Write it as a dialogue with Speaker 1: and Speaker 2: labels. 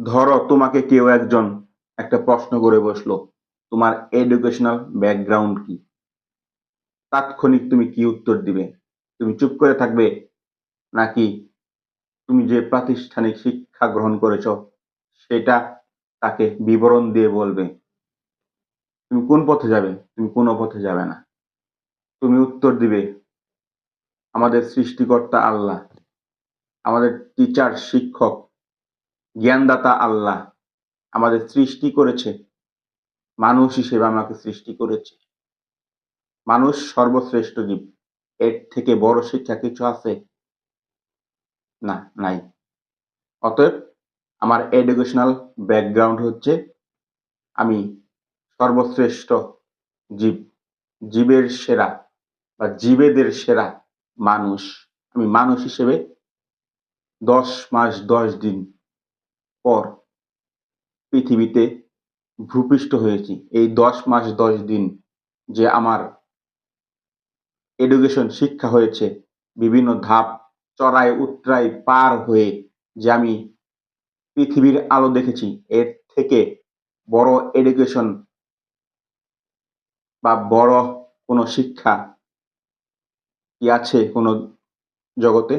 Speaker 1: ধরো তোমাকে কেউ একজন একটা প্রশ্ন করে বসলো, তোমার এডুকেশনাল ব্যাকগ্রাউন্ড কি? তাৎক্ষণিক তুমি কি উত্তর দিবে? তুমি চুপ করে থাকবে, নাকি তুমি যে প্রাতিষ্ঠানিক শিক্ষা গ্রহণ করেছো সেটা তাকে বিবরণ দিয়ে বলবে? তুমি কোন পথে যাবে? তুমি কোনো পথে যাবে না। তুমি উত্তর দিবে, আমাদের সৃষ্টিকর্তা আল্লাহ, আমাদের টিচার শিক্ষক জ্ঞানদাতা আল্লাহ আমাদের সৃষ্টি করেছে, মানুষ হিসেবে আমাকে সৃষ্টি করেছে। মানুষ সর্বশ্রেষ্ঠ জীব। এর থেকে বড় শিক্ষা কিছু আছে? না, নাই। অতএব আমার এডুকেশনাল ব্যাকগ্রাউন্ড হচ্ছে, আমি সর্বশ্রেষ্ঠ জীব, জীবের সেরা বা জীবেদের সেরা মানুষ। আমি মানুষ হিসেবে 10 মাস 10 দিন পর পৃথিবীতে ভূপৃষ্ঠ হয়েছি। এই 10 মাস 10 দিন যে আমার এডুকেশন শিক্ষা হয়েছে, বিভিন্ন ধাপ চড়াই উতরাই পার হয়ে যে আমি পৃথিবীর আলো দেখেছি, এর থেকে বড় এডুকেশন বা বড় কোনো শিক্ষা কি আছে কোনো জগতে?